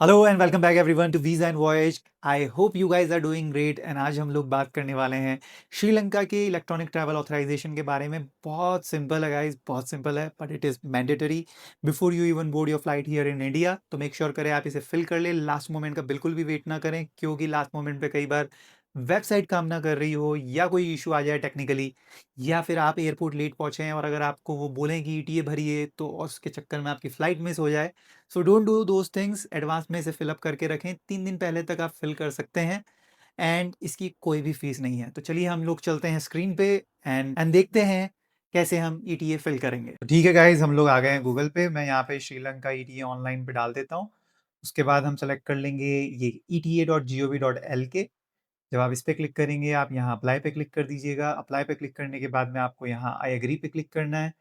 Hello and welcome back everyone to visa and voyage. I hope you guys are doing great and आज हम लोग बात करने वाले हैं श्रीलंका के इलेक्ट्रॉनिक ट्रैवल ऑथराइजेशन के बारे में। बहुत सिंपल है गाइस, बहुत सिंपल है, but it is mandatory before you even board your flight here in India. तो मेक श्योर करें आप इसे फिल कर ले, लास्ट मोमेंट का बिल्कुल भी वेट ना करें, क्योंकि लास्ट मोमेंट पे कई बार वेबसाइट काम ना कर रही हो या कोई इशू आ जाए टेक्निकली, या फिर आप एयरपोर्ट लेट पहुंचे हैं और अगर आपको वो बोलें कि ईटीए भरिए तो उसके चक्कर में आपकी फ़्लाइट मिस हो जाए। So don't do those things, advance में इसे फिल अप करके रखें, 3 दिन पहले तक आप फिल कर सकते हैं एंड इसकी कोई भी फीस नहीं है। तो चलिए हम लोग चलते हैं स्क्रीन पे एंड देखते हैं कैसे हम ईटीए फिल करेंगे। तो ठीक है गाइज, हम लोग आ गए हैं गूगल पे। मैं यहाँ पे श्रीलंका ईटीए ऑनलाइन पे डाल देता हूँ। उसके बाद हम सेलेक्ट कर लेंगे ये eta.gov.lk। जब आप इस पे क्लिक करेंगे, आप यहाँ अप्लाई पे क्लिक कर दीजिएगा। अप्लाई पे क्लिक करने के बाद में आपको यहाँ आई एग्री पे क्लिक करना है।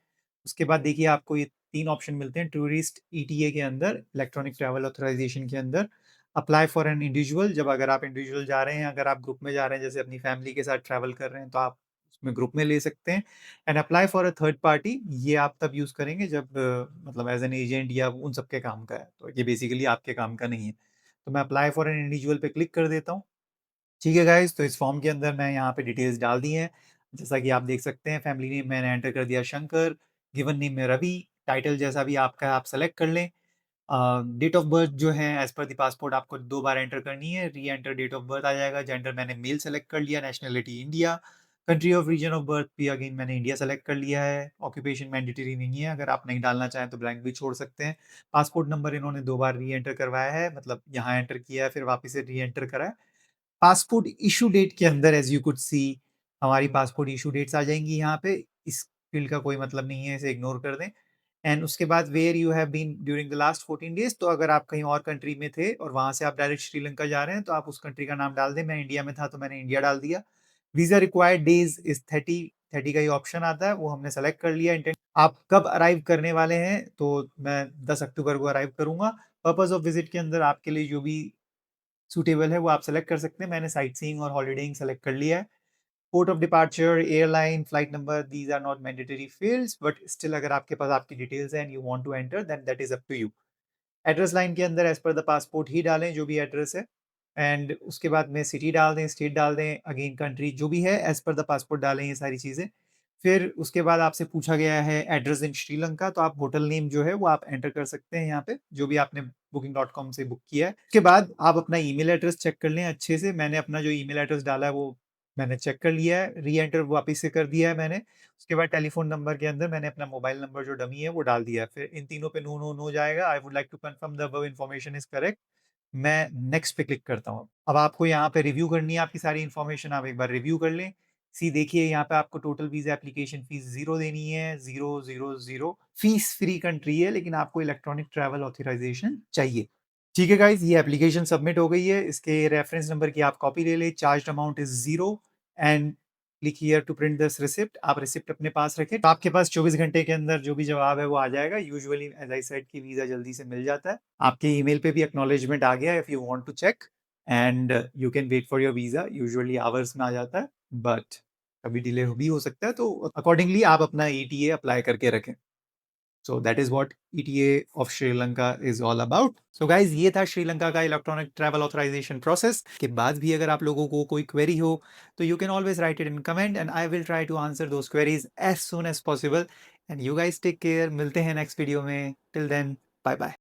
उसके बाद देखिए आपको ये 3 ऑप्शन मिलते हैं टूरिस्ट ईटीए के अंदर, इलेक्ट्रॉनिक ट्रैवल ऑथराइजेशन के अंदर। अप्लाई फॉर एन इंडिविजुअल, जब अगर आप इंडिविजुअल जा रहे हैं, अगर आप ग्रुप में जा रहे हैं, जैसे अपनी फैमिली के साथ ट्रैवल कर रहे हैं, तो आप उसमें ग्रुप में ले सकते हैं। And apply for a third party, ये आप तब यूज़ करेंगे जब मतलब एज़ एन एजेंट या उन सब के काम का है। तो ये बेसिकली आपके काम का नहीं है। तो मैं अप्लाई फॉर एन इंडिविजुअल पे क्लिक कर देता हूँ। ठीक है गाइस, तो इस फॉर्म के अंदर मैं यहाँ पे डिटेल्स डाल दी हैं। जैसा कि आप देख सकते हैं, फैमिली नेम मैंने एंटर कर दिया शंकर, गिवन नेम में रवि, टाइटल जैसा भी आपका है आप सेलेक्ट कर लें। डेट ऑफ बर्थ जो है एज पर द पासपोर्ट आपको 2 बार एंटर करनी है, re enter date of birth आ जाएगा। जेंडर मैंने मेल सेलेक्ट कर लिया, nationality India, country of region of birth भी अगेन मैंने इंडिया सेलेक्ट कर लिया है। ऑक्यूपेशन मैंडेटरी नहीं है, अगर आप नहीं डालना चाहें तो ब्लैंक भी छोड़ सकते हैं। पासपोर्ट नंबर इन्होंने 2 बार री एंटर करवाया है, मतलब यहाँ एंटर किया है फिर वापस से री एंटर करा है। पासपोर्ट इश्यू डेट के अंदर एज़ यू कुड सी हमारी पासपोर्ट इश्यू डेट्स आ जाएँगी यहाँ पे। इस फ़ील्ड का कोई मतलब नहीं है, इसे इग्नोर कर दें। एंड उसके बाद where you have been during the last 14 days, तो अगर आप कहीं और कंट्री में थे और वहाँ से आप डायरेक्ट श्रीलंका जा रहे हैं, तो आप उस कंट्री का नाम डाल दें। मैं इंडिया में था तो मैंने इंडिया डाल दिया। वीज़ा रिक्वायर्ड डेज़ इज़ 30, 30 का ये ऑप्शन आता है, वो हमने सेलेक्ट कर लिया। इंटेंट आप कब अराइव करने वाले हैं, तो मैं 10 अक्टूबर को अराइव करूँगा। पर्पज़ ऑफ विज़िट के अंदर आपके लिए जो भी सूटेबल है वो आप सेलेक्ट कर सकते हैं। मैंने साइट सीइंग और हॉलिडेइंग सेलेक्ट कर लिया है। Port of departure, airline, flight number, these are not mandatory fields, but still अगर आपके पास आपकी डिटेल्स हैं and you want to enter, then that is up to you. Address line के अंदर एज पर द पासपोर्ट ही डालें जो भी एड्रेस है। एंड उसके बाद में सिटी डाल दें, स्टेट डाल दें, अगेन कंट्री जो भी है एज पर द पासपोर्ट डालें, ये सारी चीज़ें। फिर उसके बाद आपसे पूछा गया है एड्रेस इन श्रीलंका, तो आप होटल नेम जो है वो आप एंटर कर सकते हैं यहाँ पे, जो भी आपने booking.com से बुक किया है। उसके बाद आप अपना ईमेल एड्रेस चेक कर लें अच्छे से। मैंने अपना जो ईमेल एड्रेस डाला है वो मैंने चेक कर लिया है, री एंटर वापस से कर दिया है मैंने। उसके बाद टेलीफ़ोन नंबर के अंदर मैंने अपना मोबाइल नंबर जो डमी है वो डाल दिया है। फिर इन तीनों पे नो, नो, नो जाएगा। I would like to confirm the above information is correct. मैं नेक्स्ट पे क्लिक करता हूँ। अब आपको यहाँ पे रिव्यू करनी है आपकी सारी इन्फॉर्मेशन, आप एक बार रिव्यू कर लें। देखिए यहाँ पे आपको टोटल वीज़ा एप्लीकेशन फ़ीस 0 देनी है, 0, 0, 0। फ़ीस फ्री कंट्री है, लेकिन आपको इलेक्ट्रॉनिक ट्रैवल ऑथराइज़ेशन चाहिए। ठीक है गाइज़, ये एप्लीकेशन सबमिट हो गई है। इसके रेफरेंस नंबर की आप कॉपी ले लें। Charged amount is 0 and click here to print this receipt. आप रिसिप्ट अपने पास रखें। तो आपके पास 24 घंटे के अंदर जो भी जवाब है वो आ जाएगा। यूजुअली एज़ आई सेड कि वीज़ा जल्दी से मिल जाता है। आपके ईमेल पे भी एक्नॉलेजमेंट आ गया if you want to check and you can wait for your visa. Usually hours में आ जाता है, बट कभी डिले भी हो सकता है, तो अकॉर्डिंगली आप अपना ईटीए अप्लाई करके रखें। So that is what ETA of Sri Lanka is all about. So guys, ये था श्रीलंका का इलेक्ट्रॉनिक ट्रैवल ऑथराइजेशन प्रोसेस। के बाद भी अगर आप लोगों को कोई क्वेरी हो तो you can always write it in comment and I will try to answer those queries as soon as possible. And you guys take care, मिलते हैं नेक्स्ट वीडियो में। Till then, bye bye.